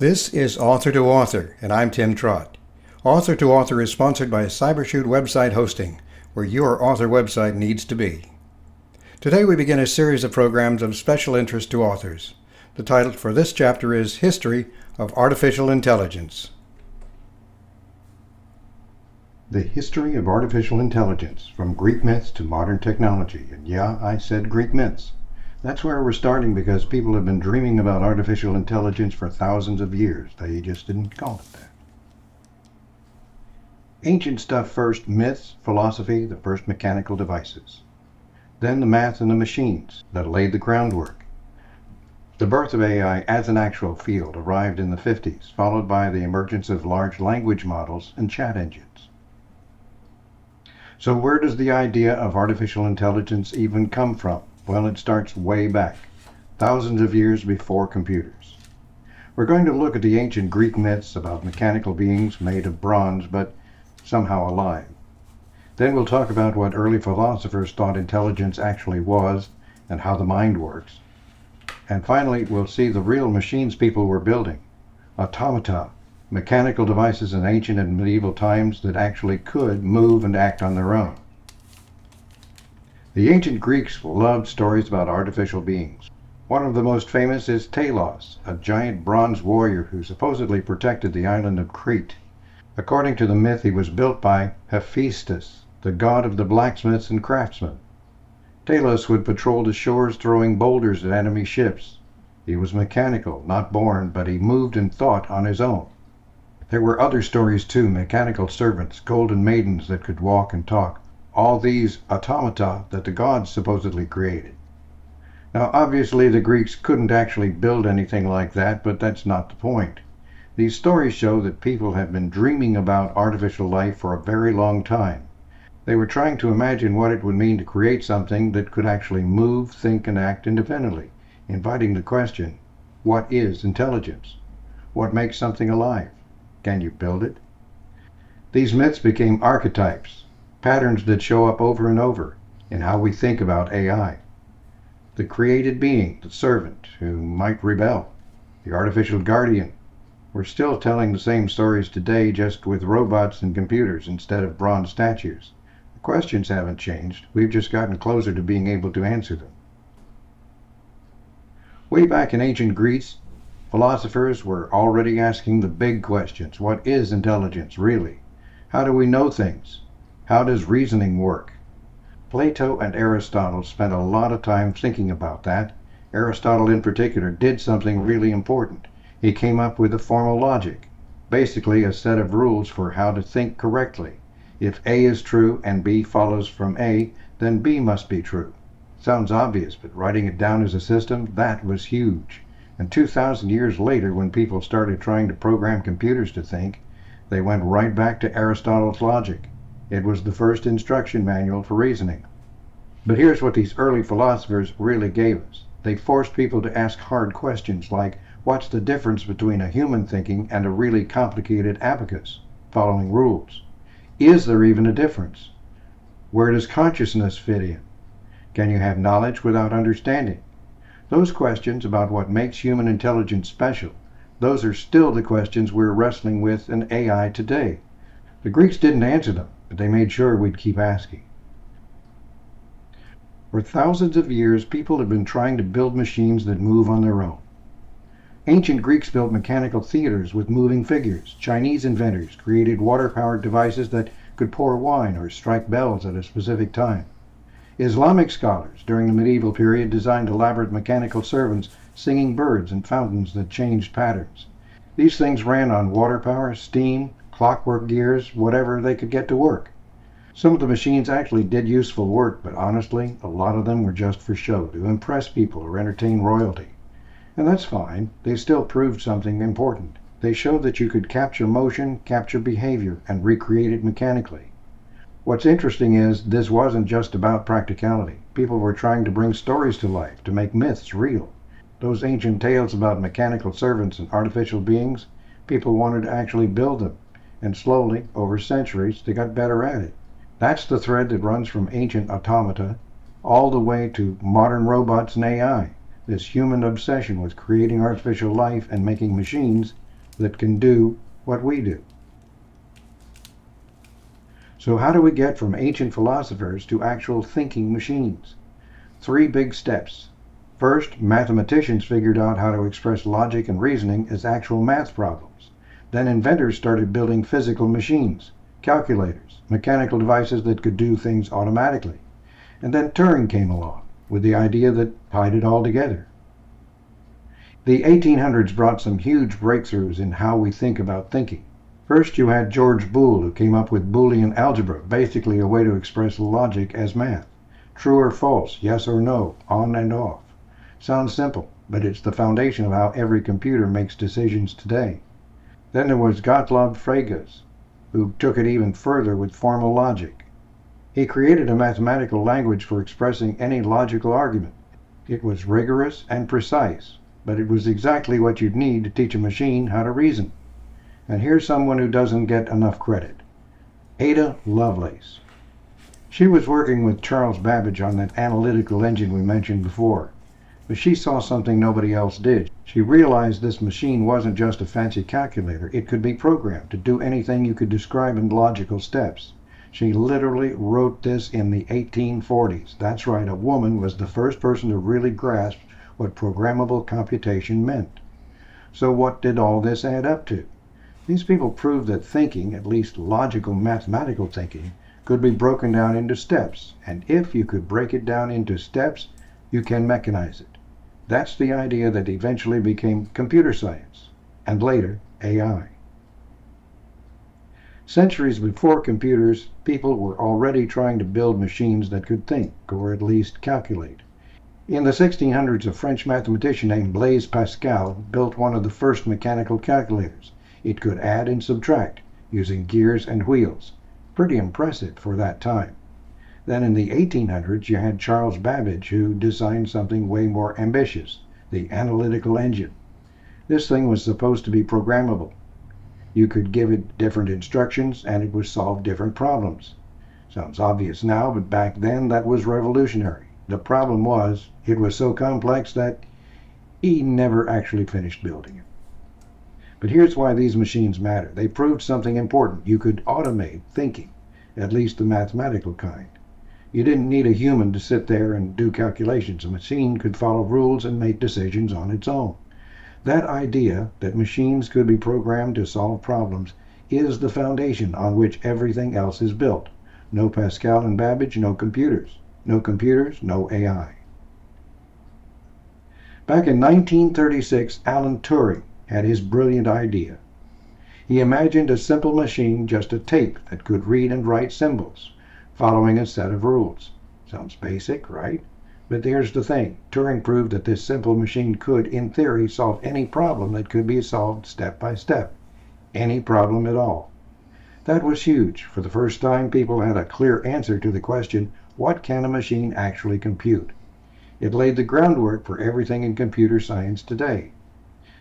This is Author to Author, and I'm Tim Trott. Author to Author is sponsored by Cybershoot Website Hosting, where your author website needs to be. Today we begin a series of programs of special interest to authors. The title for this chapter is History of Artificial Intelligence. The history of artificial intelligence, from Greek myths to modern technology. And yeah, I said Greek myths. That's where we're starting because people have been dreaming about artificial intelligence for thousands of years. They just didn't call it that. Ancient stuff first: myths, philosophy, the first mechanical devices. Then the math and the machines that laid the groundwork. The birth of AI as an actual field arrived in the 50s, followed by the emergence of large language models and chat engines. So where does the idea of artificial intelligence even come from? Well, it starts way back, thousands of years before computers. We're going to look at the ancient Greek myths about mechanical beings made of bronze but somehow alive. Then we'll talk about what early philosophers thought intelligence actually was and how the mind works. And finally, we'll see the real machines people were building, automata, mechanical devices in ancient and medieval times that actually could move and act on their own. The ancient Greeks loved stories about artificial beings. One of the most famous is Talos, a giant bronze warrior who supposedly protected the island of Crete. According to the myth, he was built by Hephaestus, the god of the blacksmiths and craftsmen. Talos would patrol the shores throwing boulders at enemy ships. He was mechanical, not born, but he moved and thought on his own. There were other stories too: mechanical servants, golden maidens that could walk and talk. All these automata that the gods supposedly created. Now obviously the Greeks couldn't actually build anything like that, but that's not the point. These stories show that people have been dreaming about artificial life for a very long time. They were trying to imagine what it would mean to create something that could actually move, think, and act independently, inviting the question, what is intelligence? What makes something alive? Can you build it? These myths became archetypes, patterns that show up over and over in how we think about AI. The created being, the servant who might rebel, the artificial guardian. We're still telling the same stories today, just with robots and computers instead of bronze statues. The questions haven't changed. We've just gotten closer to being able to answer them. Way back in ancient Greece, philosophers were already asking the big questions. What is intelligence, really? How do we know things? How does reasoning work? Plato and Aristotle spent a lot of time thinking about that. Aristotle in particular did something really important. He came up with a formal logic, basically a set of rules for how to think correctly. If A is true and B follows from A, then B must be true. Sounds obvious, but writing it down as a system, that was huge. And 2,000 years later, when people started trying to program computers to think, they went right back to Aristotle's logic. It was the first instruction manual for reasoning. But here's what these early philosophers really gave us. They forced people to ask hard questions like, what's the difference between a human thinking and a really complicated abacus, following rules? Is there even a difference? Where does consciousness fit in? Can you have knowledge without understanding? Those questions about what makes human intelligence special, those are still the questions we're wrestling with in AI today. The Greeks didn't answer them, but they made sure we'd keep asking. For thousands of years, people have been trying to build machines that move on their own. Ancient Greeks built mechanical theaters with moving figures. Chinese inventors created water-powered devices that could pour wine or strike bells at a specific time. Islamic scholars during the medieval period designed elaborate mechanical servants singing birds and fountains that changed patterns. These things ran on water power, steam, clockwork gears, whatever they could get to work. Some of the machines actually did useful work, but honestly, a lot of them were just for show, to impress people or entertain royalty. And that's fine. They still proved something important. They showed that you could capture motion, capture behavior, and recreate it mechanically. What's interesting is this wasn't just about practicality. People were trying to bring stories to life, to make myths real. Those ancient tales about mechanical servants and artificial beings, people wanted to actually build them. And slowly, over centuries, they got better at it. That's the thread that runs from ancient automata all the way to modern robots and AI. This human obsession with creating artificial life and making machines that can do what we do. So how do we get from ancient philosophers to actual thinking machines? 3 big steps. First, mathematicians figured out how to express logic and reasoning as actual math problems. Then inventors started building physical machines, calculators, mechanical devices that could do things automatically. And then Turing came along with the idea that tied it all together. The 1800s brought some huge breakthroughs in how we think about thinking. First, you had George Boole, who came up with Boolean algebra, basically a way to express logic as math. True or false, yes or no, on and off. Sounds simple, but it's the foundation of how every computer makes decisions today. Then there was Gottlob Frege, who took it even further with formal logic. He created a mathematical language for expressing any logical argument. It was rigorous and precise, but it was exactly what you'd need to teach a machine how to reason. And here's someone who doesn't get enough credit. Ada Lovelace. She was working with Charles Babbage on that analytical engine we mentioned before. But she saw something nobody else did. She realized this machine wasn't just a fancy calculator. It could be programmed to do anything you could describe in logical steps. She literally wrote this in the 1840s. That's right, a woman was the first person to really grasp what programmable computation meant. So what did all this add up to? These people proved that thinking, at least logical mathematical thinking, could be broken down into steps. And if you could break it down into steps, you can mechanize it. That's the idea that eventually became computer science, and later AI. Centuries before computers, people were already trying to build machines that could think, or at least calculate. In the 1600s, a French mathematician named Blaise Pascal built one of the first mechanical calculators. It could add and subtract using gears and wheels. Pretty impressive for that time. Then in the 1800s, you had Charles Babbage, who designed something way more ambitious, the analytical engine. This thing was supposed to be programmable. You could give it different instructions and it would solve different problems. Sounds obvious now, but back then that was revolutionary. The problem was, it was so complex that he never actually finished building it. But here's why these machines matter. They proved something important. You could automate thinking, at least the mathematical kind. You didn't need a human to sit there and do calculations. A machine could follow rules and make decisions on its own. That idea that machines could be programmed to solve problems is the foundation on which everything else is built. No Pascal and Babbage, no computers. No computers, no AI. Back in 1936, Alan Turing had his brilliant idea. He imagined a simple machine, just a tape that could read and write symbols, following a set of rules. Sounds basic, right? But here's the thing. Turing proved that this simple machine could, in theory, solve any problem that could be solved step by step. Any problem at all. That was huge. For the first time, people had a clear answer to the question, what can a machine actually compute? It laid the groundwork for everything in computer science today.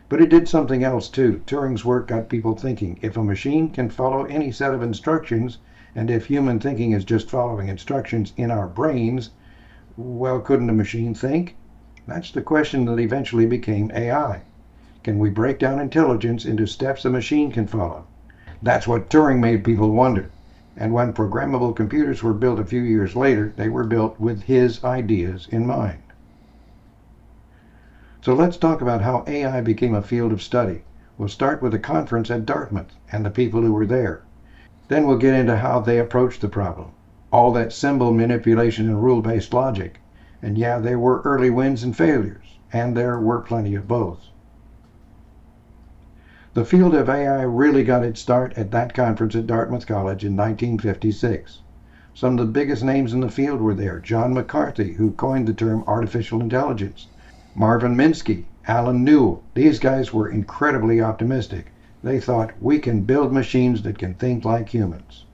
But it did something else too. Turing's work got people thinking, if a machine can follow any set of instructions, and if human thinking is just following instructions in our brains, well, couldn't a machine think? That's the question that eventually became AI. Can we break down intelligence into steps a machine can follow? That's what Turing made people wonder. And when programmable computers were built a few years later, they were built with his ideas in mind. So let's talk about how AI became a field of study. We'll start with a conference at Dartmouth and the people who were there. Then we'll get into how they approached the problem. All that symbol manipulation and rule-based logic. And yeah, there were early wins and failures, and there were plenty of both. The field of AI really got its start at that conference at Dartmouth College in 1956. Some of the biggest names in the field were there. John McCarthy, who coined the term artificial intelligence. Marvin Minsky, Alan Newell. These guys were incredibly optimistic. They thought, we can build machines that can think like humans.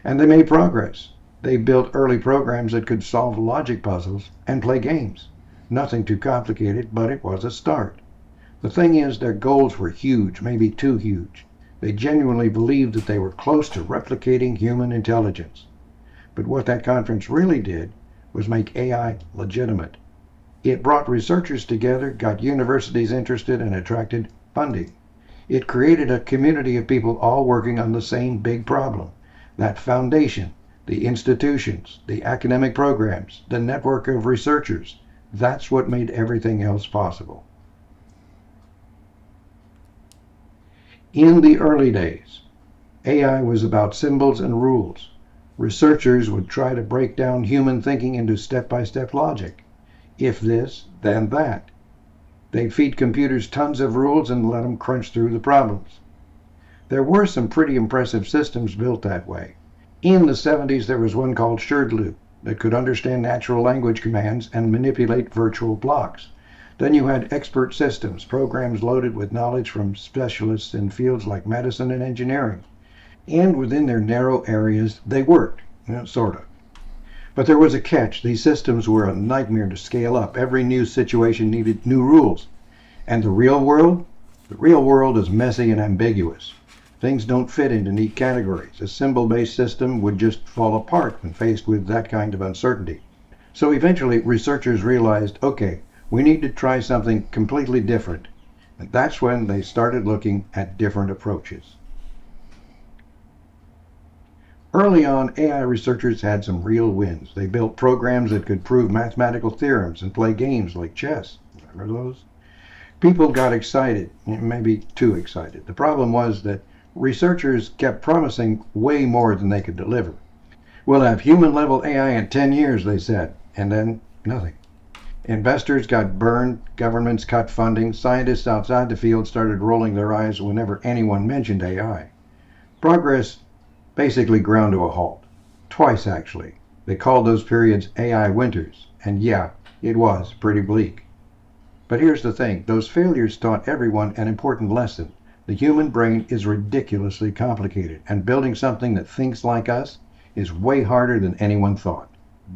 And they made progress. They built early programs that could solve logic puzzles and play games. Nothing too complicated, but it was a start. The thing is, their goals were huge, maybe too huge. They genuinely believed that they were close to replicating human intelligence. But what that conference really did was make AI legitimate. It brought researchers together, got universities interested, and attracted funding. It created a community of people all working on the same big problem. That foundation, the institutions, the academic programs, the network of researchers, that's what made everything else possible. In the early days, AI was about symbols and rules. Researchers would try to break down human thinking into step-by-step logic. If this, then that. They'd feed computers tons of rules and let them crunch through the problems. There were some pretty impressive systems built that way. In the 70s, there was one called Sherdloo that could understand natural language commands and manipulate virtual blocks. Then you had expert systems, programs loaded with knowledge from specialists in fields like medicine and engineering. And within their narrow areas, they worked, sort of. But there was a catch. These systems were a nightmare to scale up. Every new situation needed new rules. And the real world? The real world is messy and ambiguous. Things don't fit into neat categories. A symbol-based system would just fall apart when faced with that kind of uncertainty. So eventually, researchers realized, okay, we need to try something completely different. And that's when they started looking at different approaches. Early on, AI researchers had some real wins. They built programs that could prove mathematical theorems and play games like chess. Remember those? People got excited, maybe too excited. The problem was that researchers kept promising way more than they could deliver. We'll have human-level AI in 10 years, they said, and then nothing. Investors got burned, governments cut funding, scientists outside the field started rolling their eyes whenever anyone mentioned AI. Progress basically ground to a halt. Twice, actually. They called those periods AI winters, and yeah, it was pretty bleak. But here's the thing, those failures taught everyone an important lesson. The human brain is ridiculously complicated, and building something that thinks like us is way harder than anyone thought.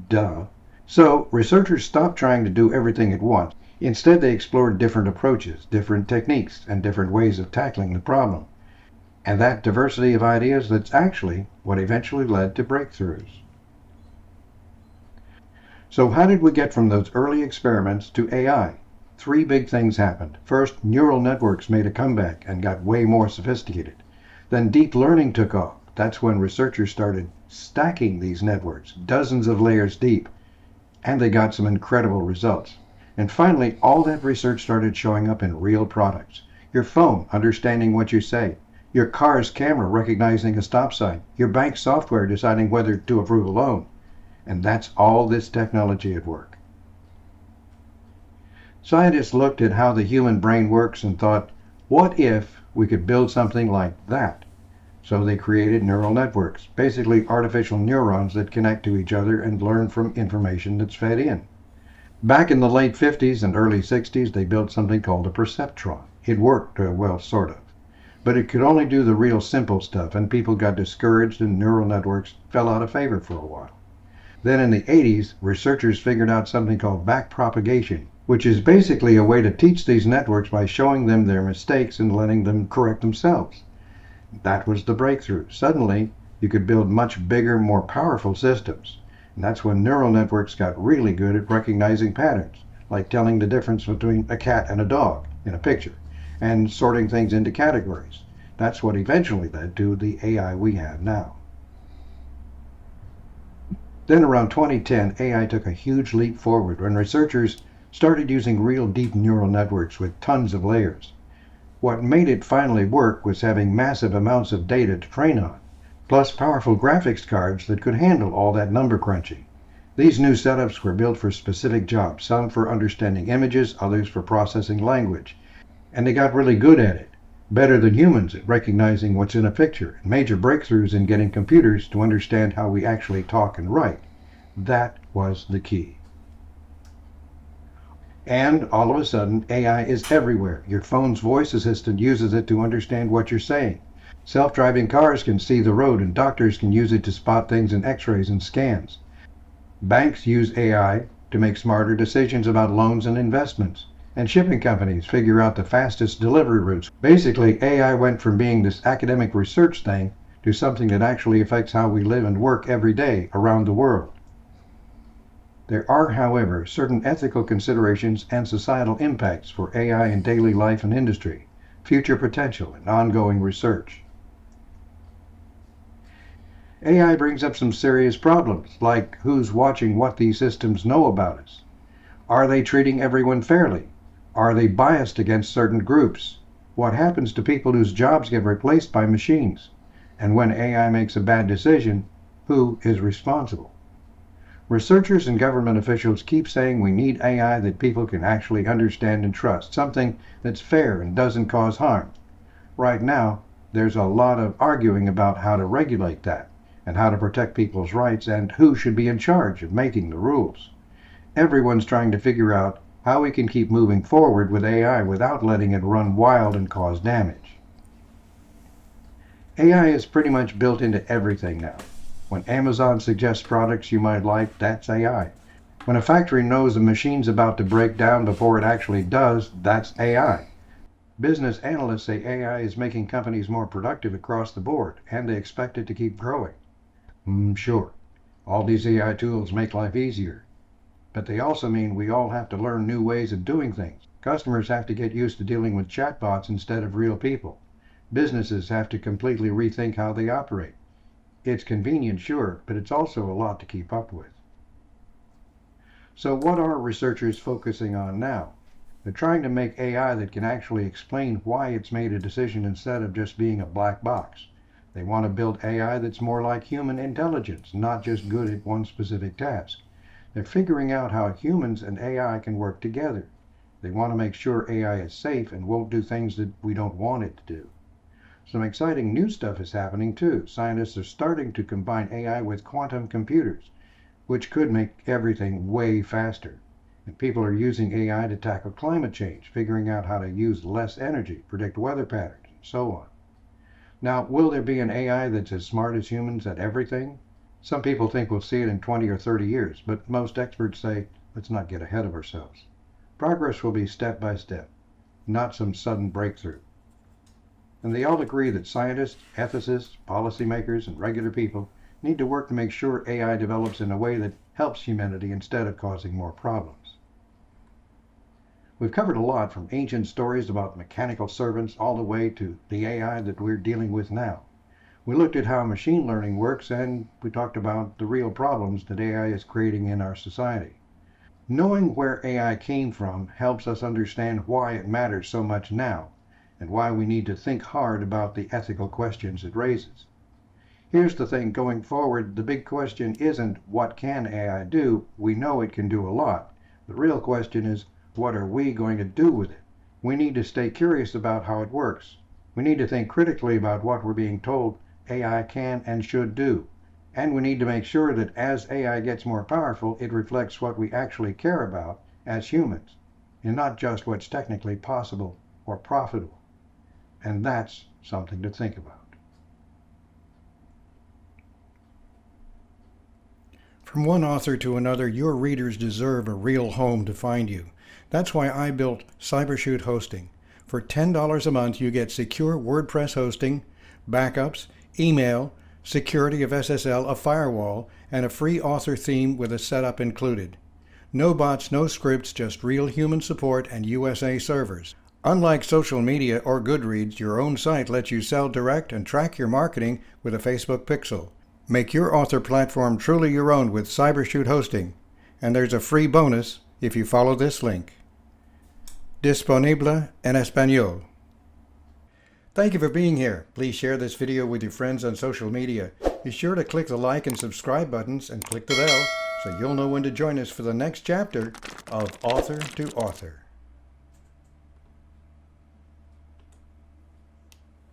Duh. So, researchers stopped trying to do everything at once. Instead, they explored different approaches, different techniques, and different ways of tackling the problem. And that diversity of ideas, that's actually what eventually led to breakthroughs. So how did we get from those early experiments to AI? Three big things happened. First, neural networks made a comeback and got way more sophisticated. Then deep learning took off. That's when researchers started stacking these networks, dozens of layers deep, and they got some incredible results. And finally, all that research started showing up in real products. Your phone understanding what you say, your car's camera recognizing a stop sign, your bank software deciding whether to approve a loan. And that's all this technology at work. Scientists looked at how the human brain works and thought, what if we could build something like that? So they created neural networks, basically artificial neurons that connect to each other and learn from information that's fed in. Back in the late 50s and early 60s, they built something called a perceptron. It worked, well, sort of. But it could only do the real simple stuff, and people got discouraged and neural networks fell out of favor for a while. Then in the 80s, researchers figured out something called backpropagation, which is basically a way to teach these networks by showing them their mistakes and letting them correct themselves. That was the breakthrough. Suddenly, you could build much bigger, more powerful systems. And that's when neural networks got really good at recognizing patterns, like telling the difference between a cat and a dog in a picture, and sorting things into categories. That's what eventually led to the AI we have now. Then around 2010, AI took a huge leap forward when researchers started using real deep neural networks with tons of layers. What made it finally work was having massive amounts of data to train on, plus powerful graphics cards that could handle all that number crunching. These new setups were built for specific jobs, some for understanding images, others for processing language. And they got really good at it, better than humans at recognizing what's in a picture, and major breakthroughs in getting computers to understand how we actually talk and write. That was the key. And all of a sudden, AI is everywhere. Your phone's voice assistant uses it to understand what you're saying. Self-driving cars can see the road, and doctors can use it to spot things in x-rays and scans. Banks use AI to make smarter decisions about loans and investments. And shipping companies figure out the fastest delivery routes. Basically, AI went from being this academic research thing to something that actually affects how we live and work every day around the world. There are, however, certain ethical considerations and societal impacts for AI in daily life and industry. future potential, and ongoing research. AI brings up some serious problems, like who's watching what these systems know about us? Are they treating everyone fairly? Are they biased against certain groups? What happens to people whose jobs get replaced by machines? And when AI makes a bad decision, who is responsible? Researchers and government officials keep saying we need AI that people can actually understand and trust, something that's fair and doesn't cause harm. Right now, there's a lot of arguing about how to regulate that, and how to protect people's rights, and who should be in charge of making the rules. Everyone's trying to figure out how we can keep moving forward with AI without letting it run wild and cause damage. AI is pretty much built into everything now. When Amazon suggests products you might like, that's AI. When a factory knows a machine's about to break down before it actually does, that's AI. Business analysts say AI is making companies more productive across the board, and they expect it to keep growing. Sure, all these AI tools make life easier, but they also mean we all have to learn new ways of doing things. Customers have to get used to dealing with chatbots instead of real people. Businesses have to completely rethink how they operate. It's convenient, sure, but it's also a lot to keep up with. So what are researchers focusing on now? They're trying to make AI that can actually explain why it's made a decision instead of just being a black box. They want to build AI that's more like human intelligence, not just good at one specific task. They're figuring out how humans and AI can work together. They want to make sure AI is safe and won't do things that we don't want it to do. Some exciting new stuff is happening too. Scientists are starting to combine AI with quantum computers, which could make everything way faster. And people are using AI to tackle climate change, figuring out how to use less energy, predict weather patterns, and so on. Now, will there be an AI that's as smart as humans at everything? Some people think we'll see it in 20 or 30 years, but most experts say, let's not get ahead of ourselves. Progress will be step by step, not some sudden breakthrough. And they all agree that scientists, ethicists, policymakers, and regular people need to work to make sure AI develops in a way that helps humanity instead of causing more problems. We've covered a lot, from ancient stories about mechanical servants all the way to the AI that we're dealing with now. We looked at how machine learning works, and we talked about the real problems that AI is creating in our society. Knowing where AI came from helps us understand why it matters so much now, and why we need to think hard about the ethical questions it raises. Here's the thing, going forward, the big question isn't what can AI do? We know it can do a lot. The real question is, what are we going to do with it? We need to stay curious about how it works. We need to think critically about what we're being told AI can and should do. And we need to make sure that as AI gets more powerful, it reflects what we actually care about as humans, and not just what's technically possible or profitable. And that's something to think about. From one author to another, your readers deserve a real home to find you. That's why I built Cybershoot Hosting. For $10 a month, you get secure WordPress hosting, backups, email, security of SSL, a firewall, and a free author theme with a setup included. No bots, no scripts, just real human support and USA servers. Unlike social media or Goodreads, your own site lets you sell direct and track your marketing with a Facebook pixel. Make your author platform truly your own with Cybershoot Hosting. And there's a free bonus if you follow this link. Disponible en español. Thank you for being here. Please share this video with your friends on social media. Be sure to click the like and subscribe buttons and click the bell so you'll know when to join us for the next chapter of Author to Author.